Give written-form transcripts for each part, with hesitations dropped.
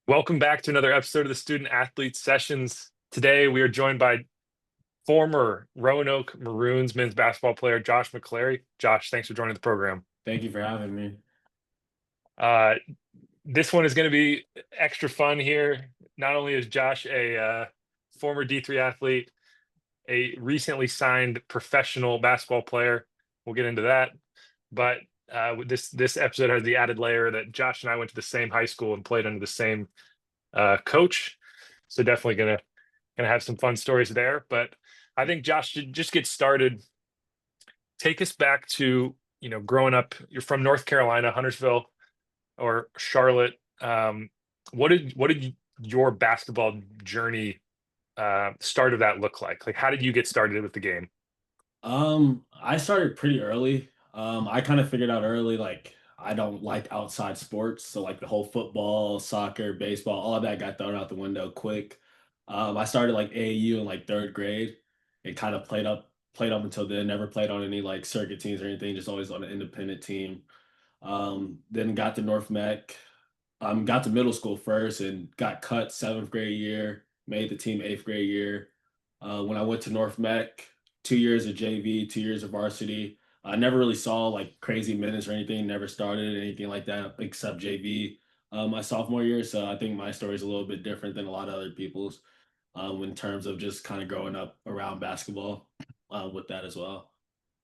Welcome back to another episode of the Student Athlete Sessions. Today, we are joined by former Roanoke Maroons men's basketball player Josh McClary. Josh, thanks for joining the program. Thank you for having me. Uh, this one is going to be extra fun here. Not only is Josh a former D3 athlete, a recently signed professional basketball player. We'll get into that, but this episode has the added layer that Josh and I went to the same high school and played under the same coach. So definitely gonna have some fun stories there. But I think Josh should just get started. Take us back to growing up. You're from North Carolina, Huntersville or Charlotte. What did your basketball journey start of that look like? Like, how did you get started with the game? I started pretty early. I kind of figured out early, like I don't like outside sports, so like the whole football, soccer, baseball, all of that got thrown out the window quick. I started like AAU in like third grade and kind of played up until then. Never played on any like circuit teams or anything, just always on an independent team. Then got to North Mech. Got to middle school first and got cut seventh grade year. Made the team eighth grade year. When I went to North Mech, 2 years of JV, 2 years of varsity. I never really saw like crazy minutes or anything. Never started anything like that except JV. My sophomore year, so I think my story is a little bit different than a lot of other people's in terms of just kind of growing up around basketball with that as well.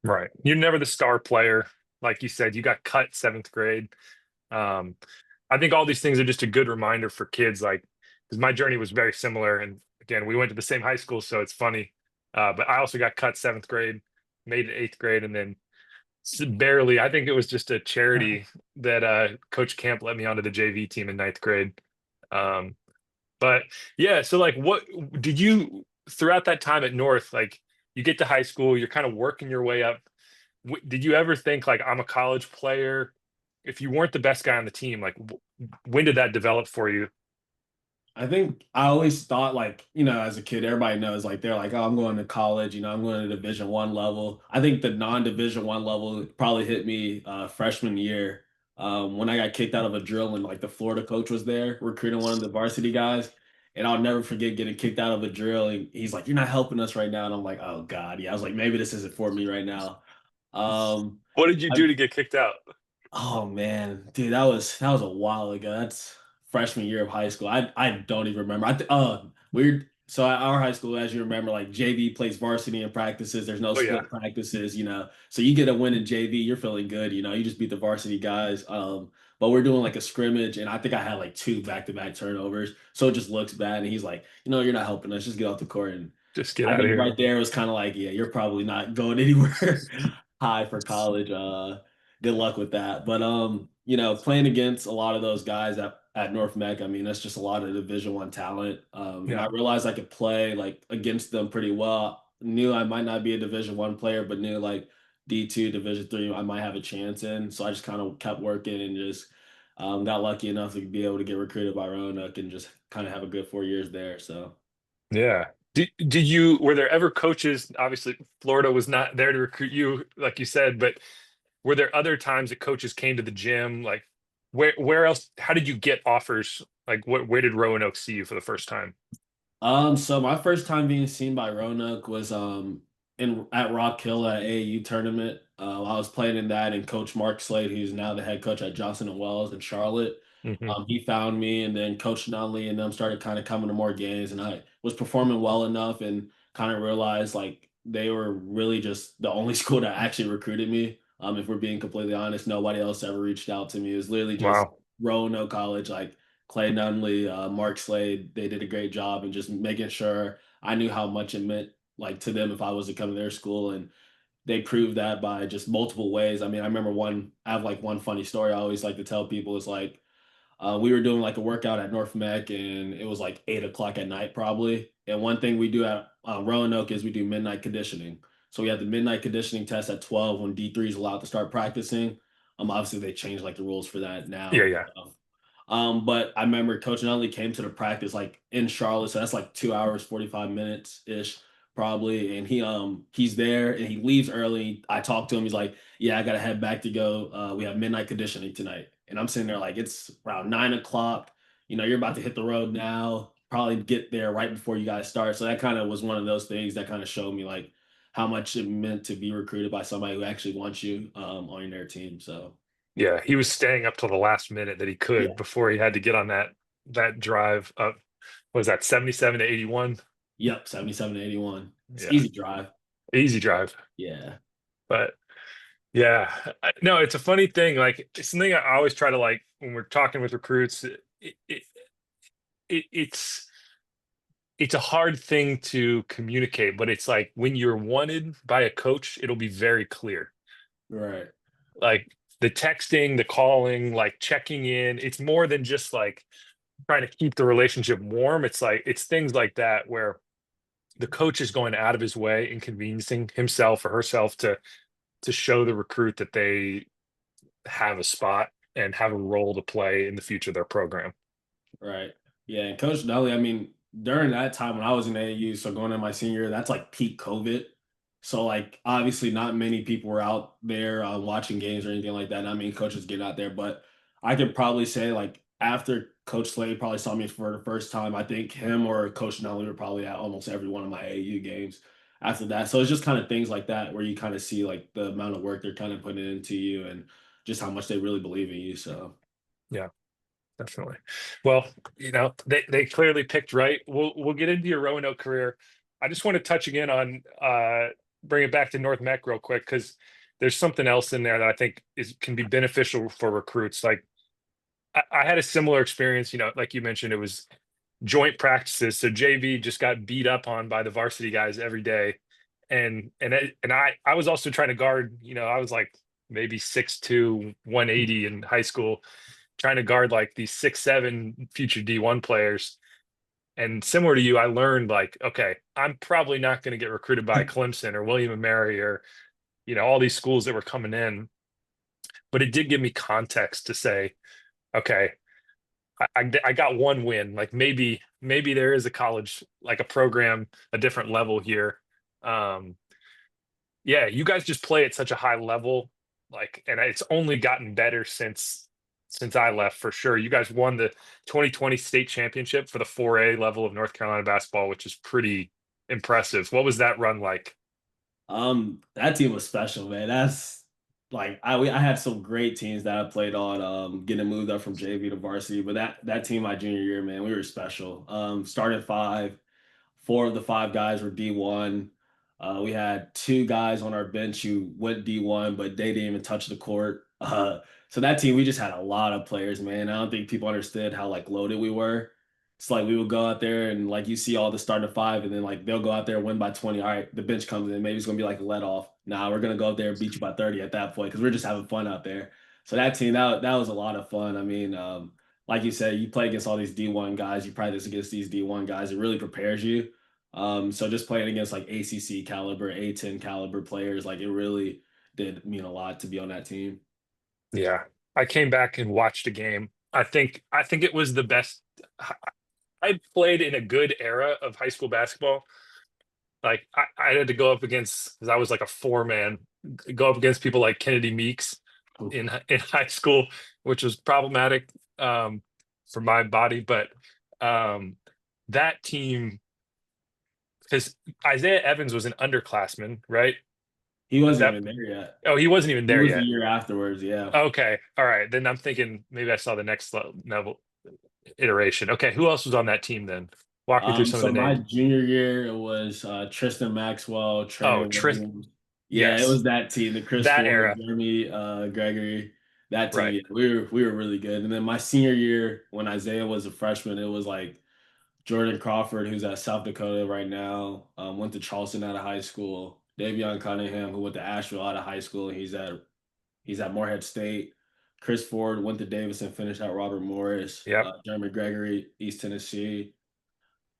Right. You're never the star player. Like you said, you got cut seventh grade. Um, I think all these things are just a good reminder for kids, like, because my journey was very similar. And again, we went to the same high school, so it's funny. But I also got cut seventh grade, made it eighth grade, and then barely, I think it was just a charity that Coach Camp let me onto the JV team in ninth grade. Um, but yeah, so like, what did you throughout that time at North, like, you get to high school, you're kind of working your way up. Did you ever think like I'm a college player? If you weren't the best guy on the team, like when did that develop for you? I think I always thought like, as a kid, everybody knows like they're like, oh, I'm going to college, I'm going to Division 1 level. I think the non-Division 1 level probably hit me freshman year. When I got kicked out of a drill and like the Florida coach was there recruiting one of the varsity guys. And I'll never forget getting kicked out of a drill. And he's like, you're not helping us right now. And I'm like, oh God. Yeah. I was like, maybe this isn't for me right now. Um, What did you I, do to get kicked out? Oh man, dude, that was a while ago. That's freshman year of high school. I don't even remember. Weird. So at our high school, as you remember, like JV plays varsity in practices. There's no Oh yeah. split practices, So you get a win in JV, you're feeling good, You just beat the varsity guys. But we're doing like a scrimmage, and I think I had like two back-to-back turnovers, so it just looks bad. And he's like, you're not helping us. Just get off the court. And Just get I out of think here. right there was kind of like, yeah, you're probably not going anywhere high for college. Good luck with that. But playing against a lot of those guys at North Mech, I mean, that's just a lot of Division 1 talent. And Yeah. I realized I could play like against them pretty well. Knew I might not be a Division 1 player, but knew like D2, Division 3, I might have a chance in. So I just kind of kept working and just got lucky enough to be able to get recruited by Roanoke and just kind of have a good 4 years there. So. Yeah. Did you were there ever coaches? Obviously, Florida was not there to recruit you, like you said, but were there other times that coaches came to the gym? Like, where else? How did you get offers? Like, where did Roanoke see you for the first time? So my first time being seen by Roanoke was in at Rock Hill at AAU tournament. I was playing in that, and Coach Mark Slade, who's now the head coach at Johnson and Wells in Charlotte, Hmm. he found me, and then Coach Nunley and them started kind of coming to more games, and I was performing well enough, and kind of realized like they were really just the only school that actually recruited me. If we're being completely honest, nobody else ever reached out to me. It was literally just Wow. Roanoke College, like Clay Nunley, Mark Slade, they did a great job in just making sure I knew how much it meant like to them if I was to come to their school. And they proved that by just multiple ways. I mean, I have like one funny story I always like to tell people is like we were doing like a workout at North Mech and it was like 8 o'clock at night probably. And one thing we do at Roanoke is we do midnight conditioning. So we have the midnight conditioning test at 12 when D3 is allowed to start practicing. Obviously they changed like the rules for that Yeah, now. yeah. But I remember Coach Nunley came to the practice like in Charlotte, so that's like 2 hours, 45 minutes ish, probably. And he's there and he leaves early. I talked to him, he's like, yeah, I gotta head back to go. We have midnight conditioning tonight. And I'm sitting there like it's around 9 o'clock. you're about to hit the road now, probably get there right before you guys start. So that kind of was one of those things that kind of showed me like how much it meant to be recruited by somebody who actually wants you on their team. So Yeah, he was staying up till the last minute that he could yeah, before he had to get on that drive up. What was that, 77 to 81? yep, 77 to 81. It's Yeah, easy drive. easy drive. Yeah, But yeah, no, it's a funny thing. Like it's something I always try to like when we're talking with recruits. It's a hard thing to communicate, but it's like when you're wanted by a coach, it'll be very clear. right, Like the texting, the calling, like checking in. It's more than just like trying to keep the relationship warm. It's like it's things like that where the coach is going out of his way, inconveniencing himself or herself to show the recruit that they have a spot and have a role to play in the future of their program. right. Yeah, and Coach Dudley, I mean, during that time when I was in AAU, so going in my senior year, that's like peak COVID. So like obviously not many people were out there watching games or anything like that. I mean, coaches getting out there, but I could probably say like after Coach Slade probably saw me for the first time, I think him or Coach Nunley were probably at almost every one of my AAU games after that. So it's just kind of things like that where you kind of see like the amount of work they're kind of putting into you and just how much they really believe in you. So Yeah, definitely. Well, they clearly picked right. We'll get into your Roanoke career. I just want to touch again on bring it back to North Mech real quick because there's something else in there that I think is can be beneficial for recruits. Like I had a similar experience, like you mentioned, it was joint practices. So JV just got beat up on by the varsity guys every day. And I was also trying to guard, I was like maybe 6'2", 180 in high school, trying to guard like these 6'7" future D1 players. And similar to you, I learned like, okay, I'm probably not going to get recruited by Clemson or William and Mary or, all these schools that were coming in. But it did give me context to say, okay, I got one win. Like maybe there is a college, like a program, a different level here. Um, yeah, you guys just play at such a high level, like, and it's only gotten better since I left for sure. You guys won the 2020 state championship for the 4A level of North Carolina basketball, which is pretty impressive. What was that run like? that team was special, man. That's like I had some great teams that I played on, getting moved up from JV to varsity. But that team my junior year, man, we were special. Started five, four of the five guys were D1. We had two guys on our bench who went D1, but they didn't even touch the court. So that team, we just had a lot of players, man. I don't think people understood how like loaded we were. It's like we would go out there and like you see all the starting five, and then like they'll go out there and win by 20. All right, the bench comes in. Maybe it's gonna be like a let off. Nah, we're gonna go up there and beat you by 30 at that point because we're just having fun out there. So that team, that was a lot of fun. I mean, like you said, you play against all these D1 guys, you practice against these D1 guys. It really prepares you. So just playing against like ACC caliber, A10 caliber players, like it really did mean a lot to be on that team. Yeah, I came back and watched a game. I think it was the best. I played in a good era of high school basketball. Like I had to go up against because I was like a four man, go up against people like Kennedy Meeks in high school, which was problematic for my body. But um, that team, because Isaiah Evans was an underclassman, right? He wasn't That even there yet. Oh, he wasn't even He there was the yet. year afterwards. Yeah. Okay, all right. Then I'm thinking maybe I saw the next level iteration. Okay, who else was on that team then? Walk me through some of So the my names. junior year, it was Tristan Maxwell, Oh, Trey Tris. Williams. Yeah, it Yes, was that team, the Chris that Ford, era. Jeremy Gregory. That team, Right. yeah, we were really good. And then my senior year, when Isaiah was a freshman, it was like Jordan Crawford, who's at South Dakota right now, went to Charleston out of high school. Davion Cunningham, who went to Asheville out of high school, and he's at Morehead State. Chris Ford went to Davidson, finished at Robert Morris. Yep. Jeremy Gregory, East Tennessee.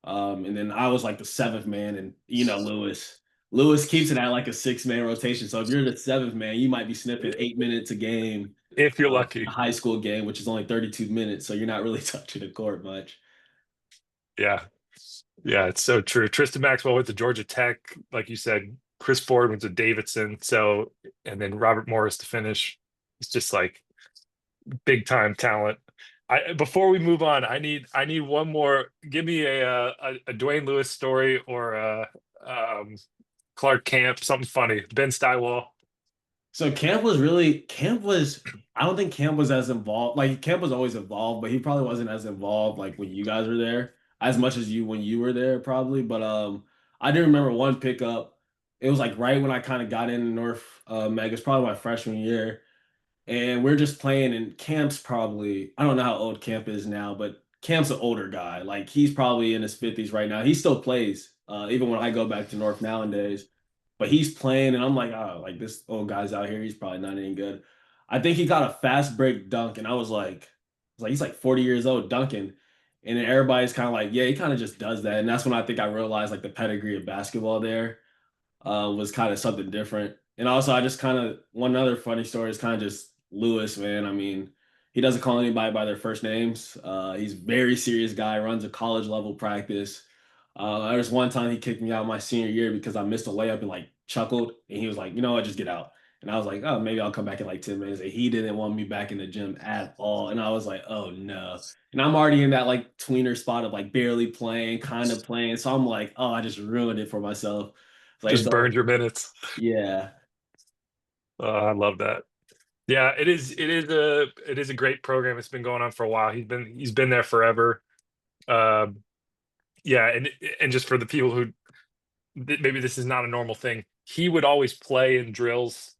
And then I was like the seventh man, and Lewis. Lewis keeps it at like a six-man rotation. So if you're the seventh man, you might be sniffing 8 minutes a game If you're in a lucky. high school game, which is only 32 minutes. So you're not really touching the court much. Yeah. Yeah, it's so true. Tristan Maxwell went to Georgia Tech, like you said. Chris Ford went to Davidson. So, and then Robert Morris to finish. It's just like big time talent. I before we move on, I need one more. Give me a Dwayne Lewis story or um, Clark Camp, something funny. Ben Stywall. So Camp was I don't think Camp was as involved. Like Camp was always involved, but he probably wasn't as involved like when you guys were there as much as you when you were there probably. But I do remember one pickup. It was like right when I kind of got into North Meg. It's probably my freshman year. And we're just playing and Camp's probably I don't know how old Camp is now, but Camp's an older guy. Like he's probably in his 50s right now. He still plays, even when I go back to North nowadays. But he's playing, and I'm like, oh, like this old guy's out here. He's probably not any good. I think he got a fast break dunk, and I was like, he's like 40 years old dunking. And then everybody's kind of like, yeah, he kind of just does that. And that's when I think I realized like the pedigree of basketball there was kind of something different. And also, I just kind of one other funny story is kind of just Lewis, man. I mean, he doesn't call anybody by their first names. He's a very serious guy, runs a college level practice. There was one time he kicked me out my senior year because I missed a layup and like chuckled, and he was like, you know what, just get out. And I was like, oh, maybe I'll come back in like 10 minutes. And he didn't want me back in the gym at all. And I was like, oh no. And I'm already in that like tweener spot of like barely playing, kind of playing. So I'm like, oh, I just ruined it for myself. Like Just so, burned your minutes. yeah, I love that. Yeah, it is a great program. It's been going on for a while. He's been there forever. Um, yeah, and just for the people who maybe this is not a normal thing, he would always play in drills,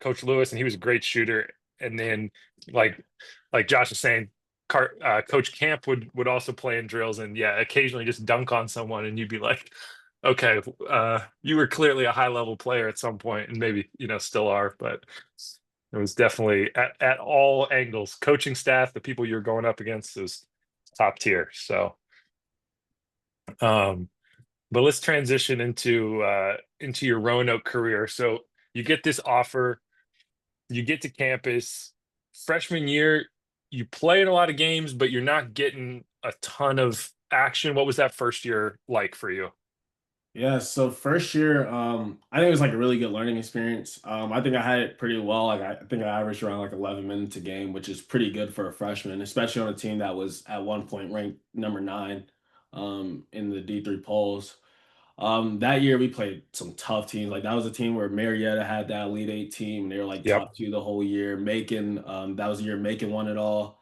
Coach Lewis, and he was a great shooter. And then like like Josh is saying, Coach Camp would also play in drills, and yeah, occasionally just dunk on someone, and you'd be like, okay, you were clearly a high level player at some point, and maybe still are, but it was definitely at all angles, coaching staff, the people you're going up against, is top tier. So, um, but let's transition into your Roanoke career. So you get this offer, you get to campus, freshman year, you play in a lot of games, but you're not getting a ton of action. What was that first year like for you? yeah. So first year, I think it was like a really good learning experience. I think I had it pretty well. Like I think I averaged around like 11 minutes a game, which is pretty good for a freshman, especially on a team that was at one point ranked number nine, in the D3 polls. That year we played some tough teams. Like that was a team where Marietta had that Elite Eight team, and they were like Yep. top two the whole year. Macon, that was the year Macon won it all.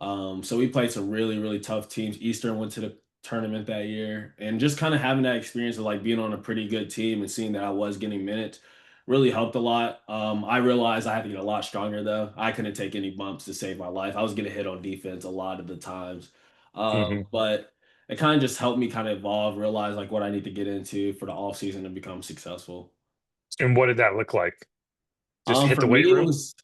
So we played some really, really tough teams. Eastern went to the tournament that year, and just kind of having that experience of like being on a pretty good team and seeing that I was getting minutes really helped a lot. I realized I had to get a lot stronger though. I couldn't take any bumps to save my life. I was getting hit on defense a lot of the times, Hmm. but it kind of just helped me kind of evolve, realize like what I need to get into for the off season to become successful. And what did that look like? Just hit For the me, weight it room? was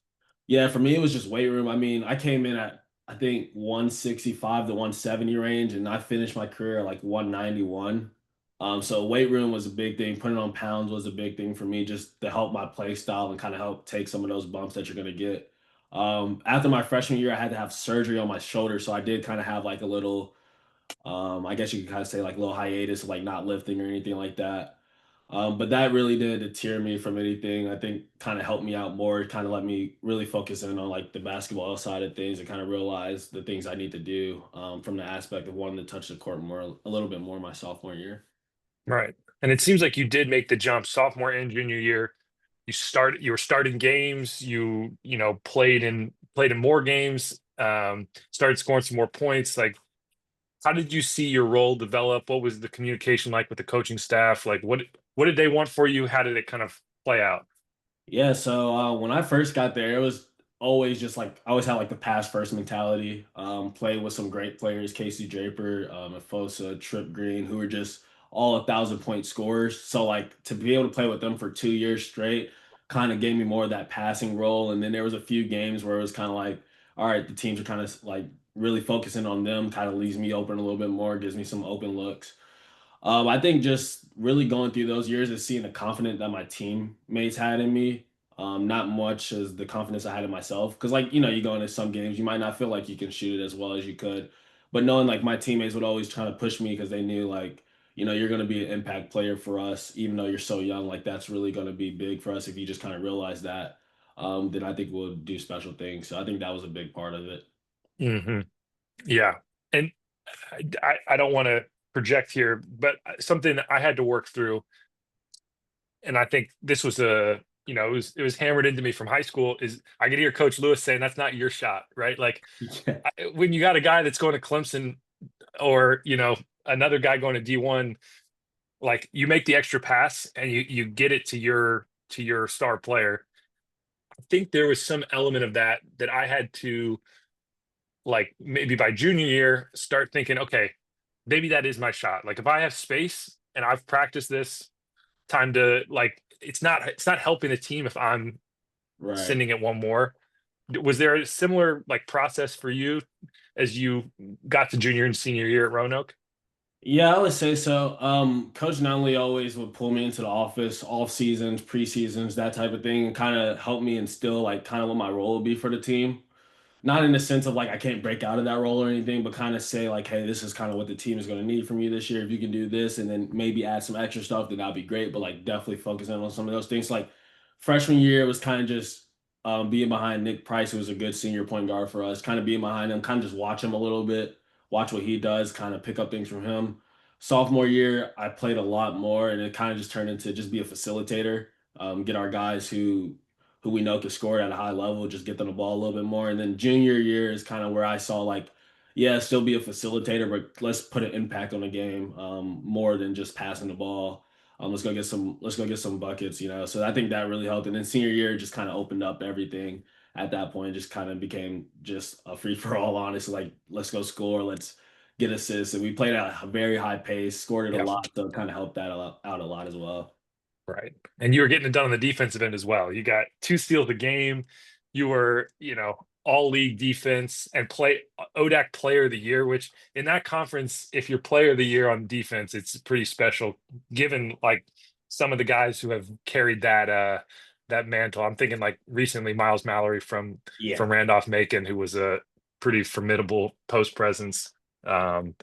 yeah, for me it was just weight room. I mean, I came in at I think 165 to 170 range, and I finished my career at like 191. So weight room was a big thing. Putting on pounds was a big thing for me, just to help my play style and kind of help take some of those bumps that you're gonna get. After my freshman year, I had to have surgery on my shoulder, so I did kind of have like a little, I guess you could kind of say like a little hiatus, of like not lifting or anything like that. But that really didn't deter me from anything. I think kind of helped me out more, kind of let me really focus in on like the basketball side of things and kind of realize the things I need to do from the aspect of wanting to touch the court more, a little bit more my sophomore year. Right. And it seems like you did make the jump sophomore and junior year. You were starting games, played in more games, started scoring some more points. Like, how did you see your role develop? What was the communication like with the coaching staff? Like, what did they want for you? How did it kind of play out? Yeah, so when I first got there, it was always just like I always had like the pass first mentality. Played with some great players, Casey Draper, Afosa, Trip Green, who were just all 1,000 point scorers. So like to be able to play with them for 2 years straight kind of gave me more of that passing role. And then there was a few games where it was kind of like, all right, the teams are kind of like really focusing on them, kind of leaves me open a little bit more, gives me some open looks. I think just really going through those years and seeing the confidence that my teammates had in me, not much as the confidence I had in myself. Because, like, you go into some games, you might not feel like you can shoot it as well as you could. But knowing like my teammates would always try to push me because they knew, like, you're going to be an impact player for us, even though you're so young. Like, that's really going to be big for us if you just kind of realize that. Then I think we'll do special things. So I think that was a big part of it. Hmm. Yeah. And I don't want to project here, but something that I had to work through, and I think this was it was hammered into me from high school, is I could hear Coach Lewis saying that's not your shot, right? Like Yeah. when you got a guy that's going to Clemson or another guy going to D1, like you make the extra pass and you get it to your star player. I think there was some element of that I had to, like, maybe by junior year start thinking, okay, maybe that is my shot. Like if I have space and I've practiced this, time to, like, it's not helping the team if I'm Right. sending it one more. Was there a similar, like, process for you as you got to junior and senior year at Roanoke? Yeah, I would say so. Coach Nunley always would pull me into the office, off seasons, pre-seasons, that type of thing, and kind of help me instill like kind of what my role would be for the team. Not in the sense of like I can't break out of that role or anything, but kind of say like, hey, this is kind of what the team is going to need from you this year. If you can do this and then maybe add some extra stuff, then that'd be great. But like definitely focusing on some of those things. Like freshman year, it was kind of just being behind Nick Price, who was a good senior point guard for us. Kind of being behind him, kind of just watch him a little bit, watch what he does, kind of pick up things from him. Sophomore year, I played a lot more, and it kind of just turned into just be a facilitator, get our guys who we know can score at a high level, just get them the ball a little bit more. And then junior year is kind of where I saw like, yeah, still be a facilitator, but let's put an impact on the game more than just passing the ball. Let's go get some buckets, you know. So I think that really helped. And then senior year just kind of opened up everything at that point. Just kind of became just a free for all, honestly. Like let's go score, let's get assists. And we played at a very high pace, scored it a Yeah. lot, so it kind of helped out a lot as well. Right. And you were getting it done on the defensive end as well. You got two steals a game. You were, all league defense and play ODAC player of the year, which in that conference, if you're player of the year on defense, it's pretty special given, like, some of the guys who have carried that mantle. I'm thinking like recently Miles Mallory from Yeah. Randolph Macon, who was a pretty formidable post presence. Um,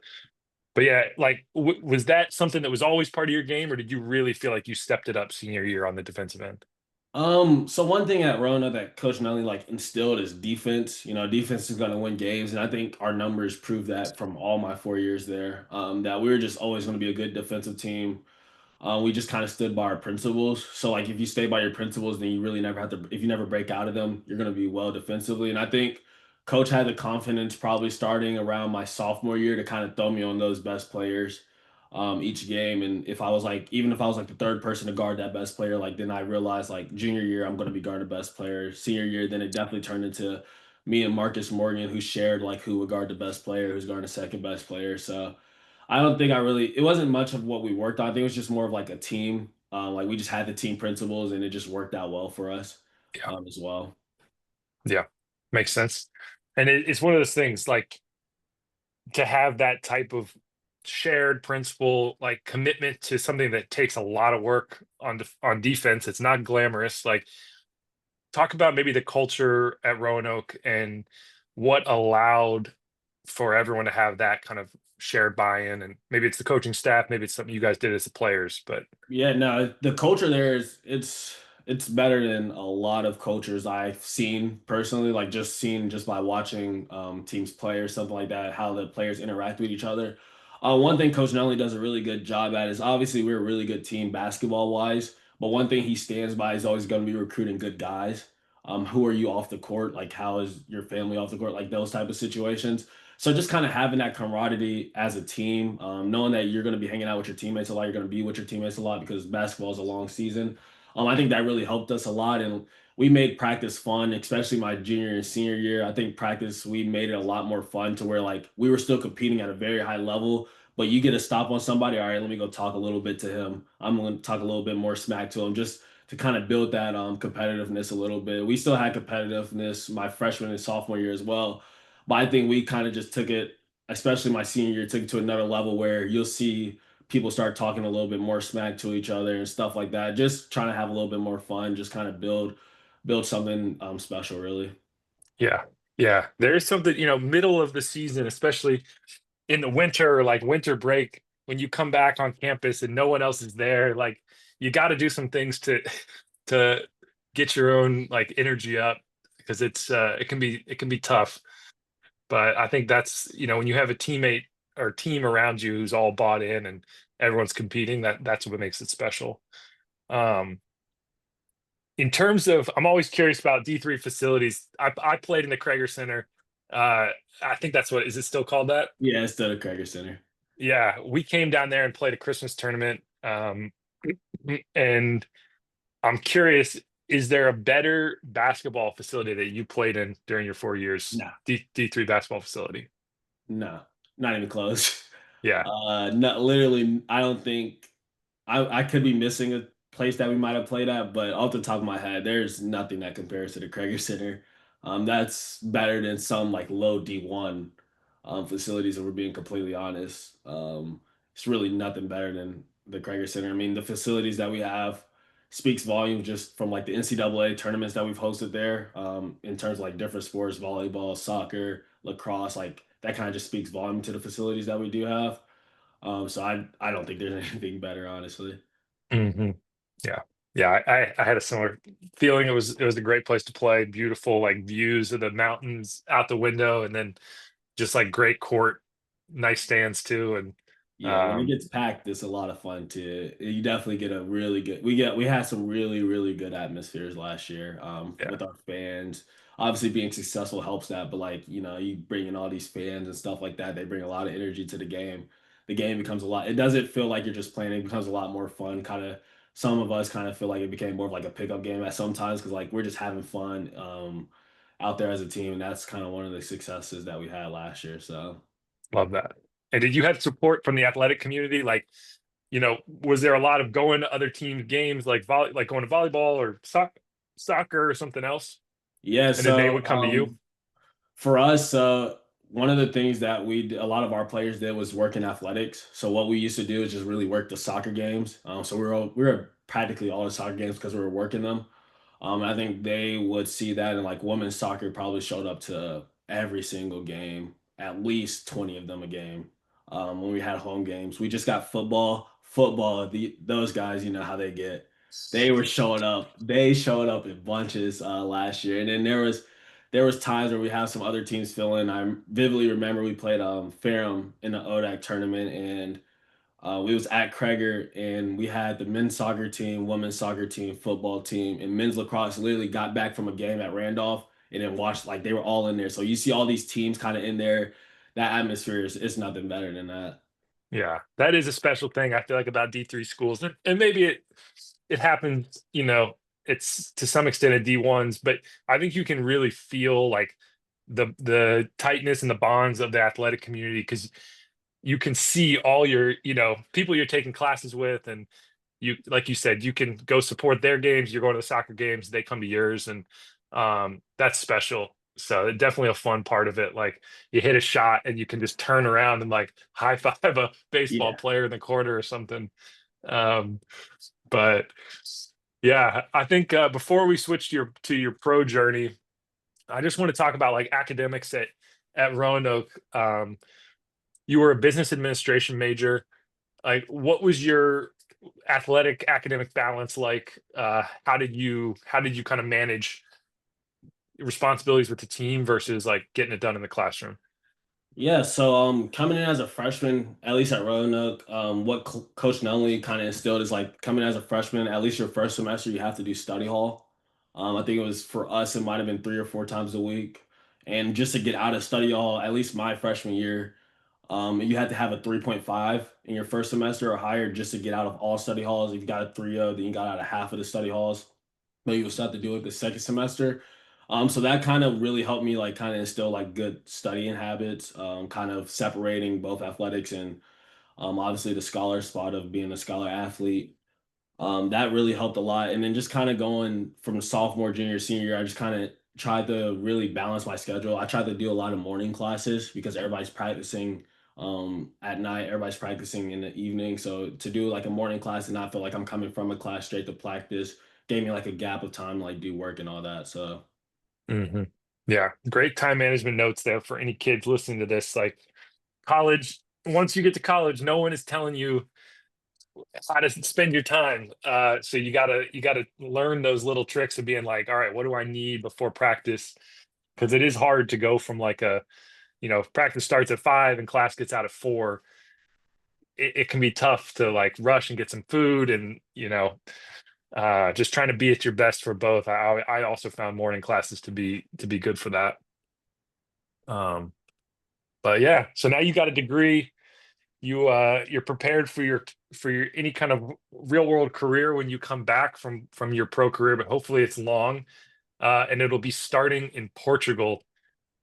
but yeah, like, was that something that was always part of your game, or did you really feel like you stepped it up senior year on the defensive end? So one thing at Rona that Coach Nelly like instilled is defense. You know, defense is going to win games, and I think our numbers prove that from all my 4 years there. That we were just always going to be a good defensive team. We just kind of stood by our principles. So like if you stay by your principles, then you really never have to. If you never break out of them, you're going to be well defensively. And I think Coach had the confidence probably starting around my sophomore year to kind of throw me on those best players each game. And if I was like, even if I was like the third person to guard that best player, like then I realized like junior year I'm going to be guarding the best player. Senior year, then it definitely turned into me and Marcus Morgan, who shared like who would guard the best player, who's guarding the second best player. So. I don't think I really, it wasn't much of what we worked on. I think it was just more of like a team. Like we just had the team principles and it just worked out well for us Yeah. as well. Yeah. Makes sense. And it's one of those things, like, to have that type of shared principle, like commitment to something that takes a lot of work on defense. It's not glamorous. Like, talk about maybe the culture at Roanoke and what allowed for everyone to have that kind of shared buy-in. And maybe it's the coaching staff, maybe it's something you guys did as the players, but Yeah, no, the culture there is it's better than a lot of cultures I've seen personally, like just seen just by watching teams play or something like that, how the players interact with each other. One thing Coach Nelly does a really good job at is obviously we're a really good team basketball wise, but one thing he stands by is always going to be recruiting good guys. Who are you off the court? Like how is your family off the court? Like those type of situations. So just kind of having that camaraderie as a team, knowing that you're going to be hanging out with your teammates a lot, you're going to be with your teammates a lot because basketball is a long season. I think that really helped us a lot, and we made practice fun, especially my junior and senior year. I think practice we made it a lot more fun to where like we were still competing at a very high level, but you get a stop on somebody. All right, let me go talk a little bit to him. I'm going to talk a little bit more smack to him just to kind of build that competitiveness a little bit. We still had competitiveness my freshman and sophomore year as well, but I think we kind of just took it, especially my senior year, took it to another level where you'll see people start talking a little bit more smack to each other and stuff like that. Just trying to have a little bit more fun, just kind of build something special, really. yeah. Yeah. There is something, middle of the season, especially in the winter, or like winter break, when you come back on campus and no one else is there, like, you got to do some things to to get your own, like, energy up, because it can be tough. But I think that's, when you have a teammate or team around you who's all bought in and everyone's competing, that's what makes it special. Um, in terms of, I'm always curious about D3 facilities. I played in the Krager Center. I think that's what, is it still called that? Yeah, it's still the Krager Center. Yeah, we came down there and played a Christmas tournament. And I'm curious, is there a better basketball facility that you played in during your 4 years? No, D3 basketball facility. no, not even close. Yeah, No, literally, I don't think I could be missing a place that we might have played at, but off the top of my head, there's nothing that compares to the Krager Center. That's better than some like low D1 facilities, if we're being completely honest. It's really nothing better than the Krager Center. I mean, the facilities that we have speaks volume just from like the NCAA tournaments that we've hosted there, in terms of like different sports, volleyball, soccer, lacrosse, like that kind of just speaks volume to the facilities that we do have. So I don't think there's anything better, honestly. hmm yeah, yeah. I had a similar feeling. It was a great place to play. Beautiful like views of the mountains out the window, and then just like great court, nice stands too. And Yeah, when it gets packed, it's a lot of fun too. You definitely get a really good. We had some really good atmospheres last year, yeah, with our fans. Obviously, being successful helps that, but like you bring in all these fans and stuff like that. They bring a lot of energy to the game. The game becomes a lot. It doesn't feel like you're just playing. It becomes a lot more fun. Kind of some of us kind of feel like it became more of like a pickup game at sometimes because like we're just having fun out there as a team, and that's kind of one of the successes that we had last year. So. love that. And did you have support from the athletic community? Like, was there a lot of going to other team games like like going to volleyball or soccer or something else? Yeah, And then they so would come to you? for us, one of the things that a lot of our players did was work in athletics. So what we used to do is just really work the soccer games. So we were practically all the soccer games because we were working them. I think they would see that, and like women's soccer probably showed up to every single game, at least 20 of them a game. When we had home games, we just got football. Football, those guys, you know how they get. They were showing up. They showed up in bunches last year, and then there was times where we have some other teams fill in. I vividly remember we played Ferrum in the ODAC tournament, and we was at Kreger, and we had the men's soccer team, women's soccer team, football team, and men's lacrosse literally got back from a game at Randolph and then watched like they were all in there. So you see all these teams kind of in there. That atmosphere is it's nothing better than that. Yeah, that is a special thing I feel like about D3 schools. And maybe it happens, it's to some extent at D1s, but I think you can really feel like the tightness and the bonds of the athletic community because you can see all your, people you're taking classes with, and you, like you said, you can go support their games. You're going to the soccer games, they come to yours, and that's special. So definitely a fun part of it. Like you hit a shot and you can just turn around and like high five a baseball Yeah. player in the corner or something. Um, but yeah, I think before we switch to your pro journey, I just want to talk about like academics at Roanoke. You were a business administration major. Like, what was your athletic academic balance like? How did you kind of manage responsibilities with the team versus like getting it done in the classroom? Yeah, so coming in as a freshman, at least at Roanoke, what Coach Nunley kind of instilled is like coming as a freshman, at least your first semester, you have to do study hall. I think it was for us, it might have been 3 or 4 times a week. And just to get out of study hall, at least my freshman year, you had to have a 3.5 in your first semester or higher just to get out of all study halls. If you got a 3.0, then you got out of half of the study halls. But you will start to do it the second semester. So that kind of really helped me like kind of instill like good studying habits, kind of separating both athletics and obviously the scholar spot of being a scholar athlete. That really helped a lot. And then just kind of going from sophomore, junior, senior year, I just kind of tried to really balance my schedule. I tried to do a lot of morning classes because everybody's practicing at night, everybody's practicing in the evening. So to do like a morning class and not feel like I'm coming from a class straight to practice gave me like a gap of time to like do work and all that. So hmm Yeah, great time management notes there for any kids listening to this. Like college, once you get to college, no one is telling you how to spend your time. So you gotta learn those little tricks of being like, all right, what do I need before practice? Because it is hard to go from like if practice starts at 5 and class gets out at 4, it can be tough to like rush and get some food and just trying to be at your best for both. I also found morning classes to be good for that. Um, but yeah, so now you got a degree. You're prepared for your any kind of real world career when you come back from your pro career, but hopefully it's long, and it'll be starting in Portugal.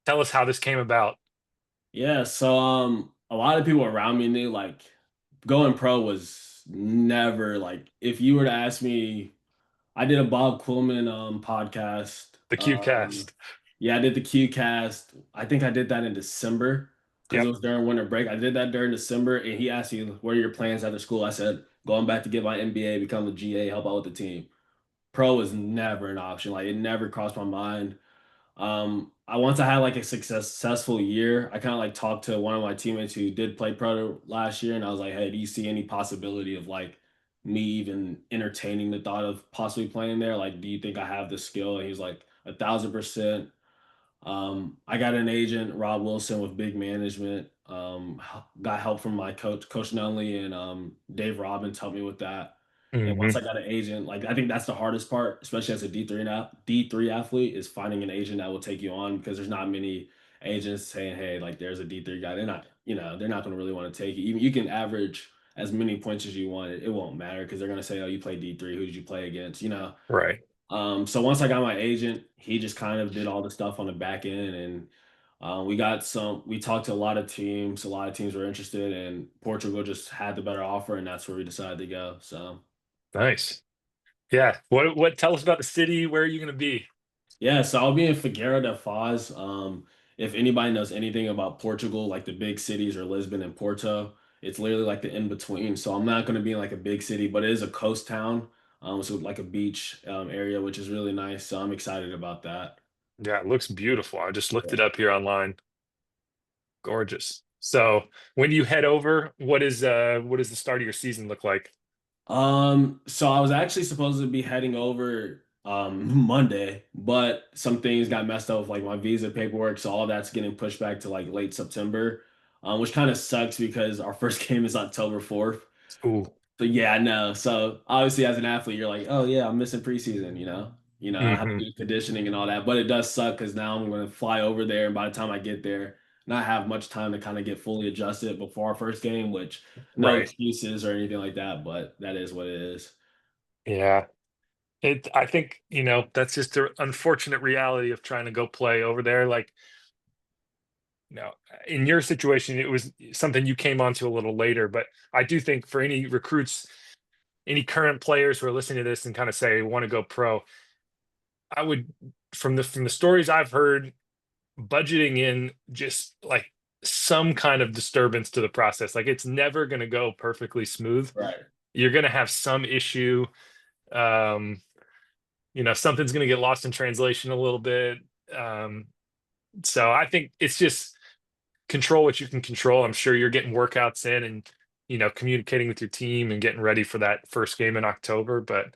Tell us how this came about. Yeah, so a lot of people around me knew like going pro was never like if you were to ask me, I did a Bob Quillman podcast. The Q cast. Yeah, I did the Q cast. I think I did that in December because it Yep. was during winter break. I did that during December and he asked me what are your plans after school? I said going back to get my MBA, become the GA, help out with the team. Pro was never an option. Like it never crossed my mind. I once I had like a successful year, I kind of like talked to one of my teammates who did play pro last year, and I was like, "Hey, do you see any possibility of like me even entertaining the thought of possibly playing there? Like, do you think I have the skill?" And he was like, "1,000%." I got an agent, Rob Wilson, with big management. Got help from my Coach Nunley, and Dave Robbins helped me with that. And once Hmm. I got an agent, like I think that's the hardest part, especially as a D3 athlete, is finding an agent that will take you on because there's not many agents saying, "Hey, like there's a D3 guy." They're not going to really want to take you. Even you can average as many points as you want, it won't matter because they're going to say, "Oh, you played D3. Who did you play against?" Right. So once I got my agent, he just kind of did all the stuff on the back end, and we talked to a lot of teams were interested, and Portugal just had the better offer, and that's where we decided to go. So Nice. Yeah. What tell us about the city? Where are you going to be? yeah, so I'll be in Figueira da Foz. If anybody knows anything about Portugal, like the big cities or Lisbon and Porto, it's literally like the in between. So I'm not going to be in like a big city, but it is a coast town, so like a beach area, which is really nice. So I'm excited about that. Yeah, it looks beautiful. I just looked it up here online. Gorgeous. So when you head over, what does the start of your season look like? So I was actually supposed to be heading over Monday, but some things got messed up with like my visa paperwork, so all that's getting pushed back to like late September, which kind of sucks because our first game is October 4th. Ooh. So yeah, I know. So obviously as an athlete, you're like, oh yeah, I'm missing preseason, you know. I have to Hmm. do conditioning and all that, but it does suck because now I'm going to fly over there, and by the time I get there, not have much time to kind of get fully adjusted before our first game, which no Right. excuses or anything like that, but that is what it is. Yeah. I think, that's just the unfortunate reality of trying to go play over there. Like, you know, in your situation, it was something you came onto a little later, but I do think for any recruits, any current players who are listening to this and kind of say want to go pro, I would from the stories I've heard, budgeting in just like some kind of disturbance to the process. Like it's never going to go perfectly smooth. Right. You're going to have some issue. Um, something's going to get lost in translation a little bit. Um, so I think it's just control what you can control. I'm sure you're getting workouts in and communicating with your team and getting ready for that first game in October. But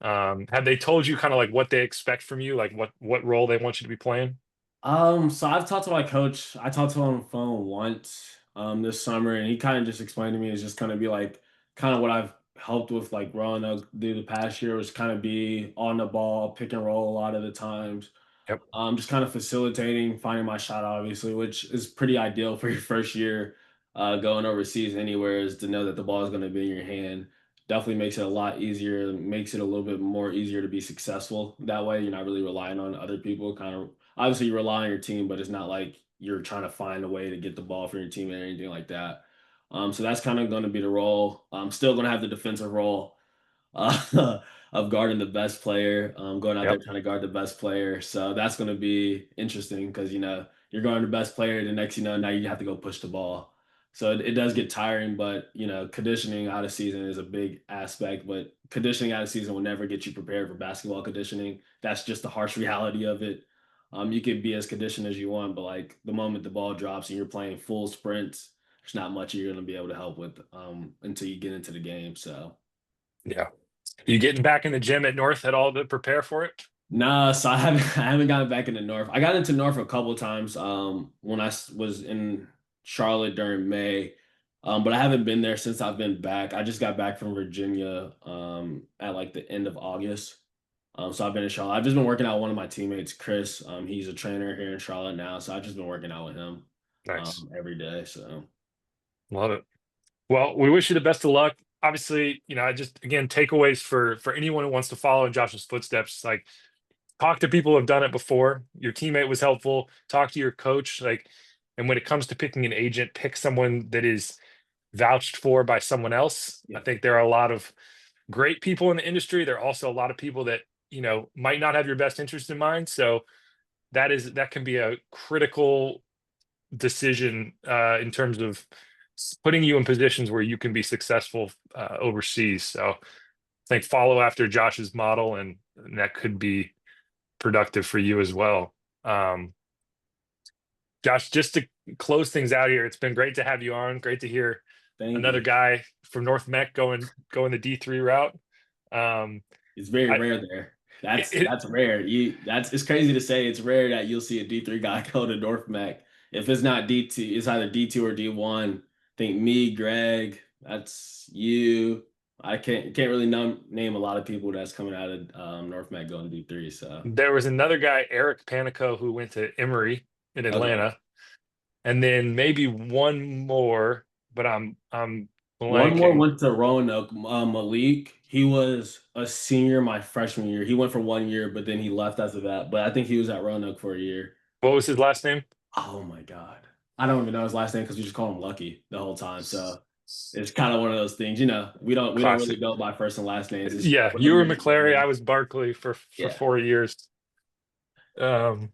have they told you kind of like what they expect from you, like what role they want you to be playing? So I've talked to my coach. I talked to him on the phone once this summer, and he kind of just explained to me it's just gonna be like kind of what I've helped with like Roanoke do the past year was kind of be on the ball, pick and roll a lot of the times. Yep. Just kind of facilitating, finding my shot, obviously, which is pretty ideal for your first year going overseas anywhere, is to know that the ball is going to be in your hand. Definitely makes it a lot easier, makes it a little bit more easier to be successful. That way, you're not really relying on other people. Kind of, obviously, you rely on your team, but it's not like you're trying to find a way to get the ball for your team or anything like that. So that's kind of going to be the role. I'm still going to have the defensive role of guarding the best player, going out there Yep. trying to guard the best player. So that's going to be interesting because you're guarding the best player. The next now you have to go push the ball. So it does get tiring, but conditioning out of season is a big aspect. But conditioning out of season will never get you prepared for basketball conditioning. That's just the harsh reality of it. You could be as conditioned as you want, but like the moment the ball drops and you're playing full sprints, there's not much you're going to be able to help with until you get into the game. So. Yeah. You getting back in the gym at North at all to prepare for it? Nah, so I haven't I haven't gotten back into North. I got into North a couple times when was in Charlotte during May. But I haven't been there since I've been back. I just got back from Virginia at like the end of August. So I've been in Charlotte. I've just been working out with one of my teammates, Chris. He's a trainer here in Charlotte now, so I've just been working out with him Nice. every day. So Love it. Well, we wish you the best of luck. Obviously, I just again takeaways for anyone who wants to follow in Josh's footsteps. Like, talk to people who have done it before. Your teammate was helpful. Talk to your coach. Like, and when it comes to picking an agent, pick someone that is vouched for by someone else. I yeah, think there are a lot of great people in the industry. There are also a lot of people that might not have your best interest in mind. So that can be a critical decision in terms of putting you in positions where you can be successful overseas. So I think follow after Josh's model, and that could be productive for you as well. Um, Josh, just to close things out here, it's been great to have you on. Great to hear thank another you. guy from North Mech going the D3 route. Um, It's very I rare there. it, it, That's rare. It's crazy to say. It's rare that you'll see a D3 guy go to North Mac. If it's not D2, it's either D2 or D1. I think me, Greg, that's you. I can't really name a lot of people that's coming out of North Mac going D3. So there was another guy, Eric Panico, who went to Emory in okay. Atlanta, and then maybe one more, but I'm One more blanking. went to Roanoke, Malik. He was a senior my freshman year. He went for 1 year, but then he left after that. But I think he was at Roanoke for a year. What was his last name? Oh my God. I don't even know his last name because we just call him Lucky the whole time. So it's kind of one of those things, we don't really Classic. go by first and last names. It's Yeah, you whatever were your nickname McClary. I is. was Barkley for Yeah. 4 years. Um,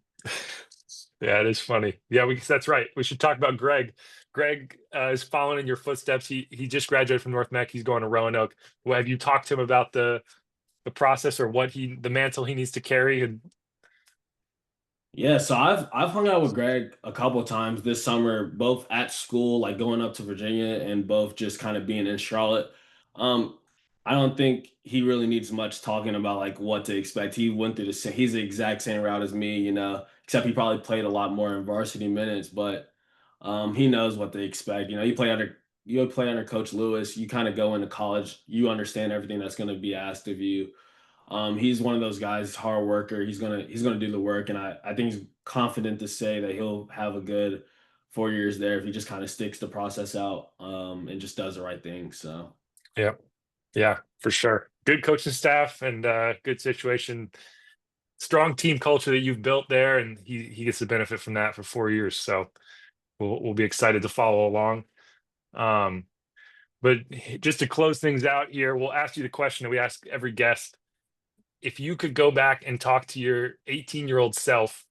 yeah, it is funny. Yeah, that's right. We should talk about Greg. Greg is following in your footsteps. He just graduated from North Mech. He's going to Roanoke. Well, have you talked to him about the process or the mantle he needs to carry? And Yeah, so I've hung out with Greg a couple times this summer, both at school, like going up to Virginia, and both just kind of being in Charlotte. Um, I don't think he really needs much talking about like what to expect. He went through he's the exact same route as me, except he probably played a lot more in varsity minutes, but he knows what to expect. You play under Coach Lewis, you kind of go into college, you understand everything that's going to be asked of you. He's one of those guys, hard worker. He's gonna do the work, and I think he's confident to say that he'll have a good 4 years there if he just kind of sticks the process out and just does the right thing. So yeah, yeah, for sure. Good coaching staff and good situation. Strong team culture that you've built there, and he gets the benefit from that for 4 years. So we'll be excited to follow along. Um, but just to close things out here, we'll ask you the question that we ask every guest. If you could go back and talk to your 18-year-old self,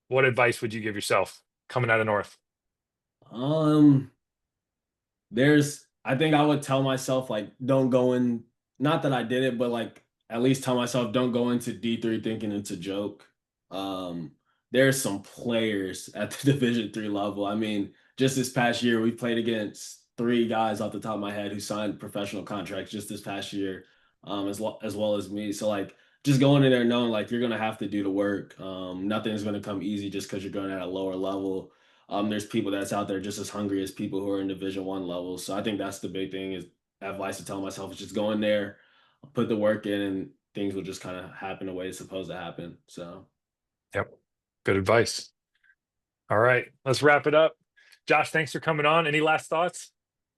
what advice would you give yourself coming out of North? um, I think I would tell myself like don't go in. Not that I did it, but like at least tell myself don't go into D3 thinking it's a joke. Um, there's some players at the Division 3 level. I mean, just this past year, we played against three guys off the top of my head who signed professional contracts just this past year, as well as me. So like, just going in there knowing like you're gonna have to do the work. Nothing's gonna come easy just because you're going at a lower level. There's people that's out there just as hungry as people who are in Division 1 levels. So I think that's the big thing is advice to tell myself is just go in there, put the work in, and things will just kind of happen the way it's supposed to happen. So. Yep. Good advice. All right, let's wrap it up. Josh, thanks for coming on. Any last thoughts?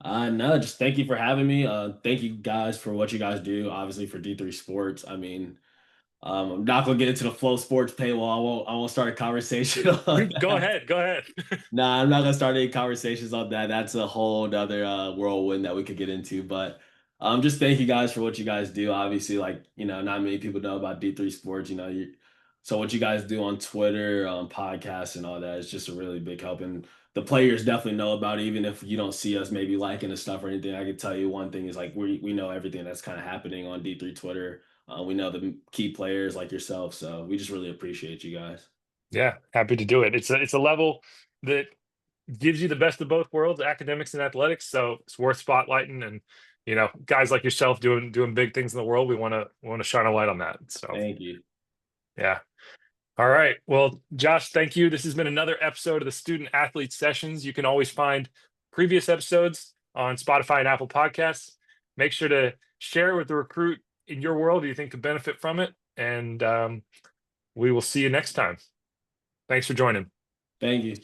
No, just thank you for having me. Thank you guys for what you guys do, obviously for D3 Sports. I mean, I'm not gonna get into the Flow Sports paywall. I won't start a conversation on Go that. ahead. Go ahead. Nah, I'm not gonna start any conversations on that. That's a whole other whirlwind that we could get into. But just thank you guys for what you guys do. Obviously, like not many people know about D3 Sports. So what you guys do on Twitter, podcasts, and all that is just a really big help. And the players definitely know about it, even if you don't see us maybe liking the stuff or anything. I can tell you one thing is like we know everything that's kind of happening on D3 Twitter. We know the key players like yourself, so we just really appreciate you guys. Yeah, happy to do it. It's a level that gives you the best of both worlds, academics and athletics. So it's worth spotlighting. And guys like yourself doing big things in the world. We want to shine a light on that. So Thank you. Yeah. All right. Well, Josh, thank you. This has been another episode of the Student Athlete Sessions. You can always find previous episodes on Spotify and Apple Podcasts. Make sure to share with the recruit in your world who you think could benefit from it. And we will see you next time. Thanks for joining. Thank you.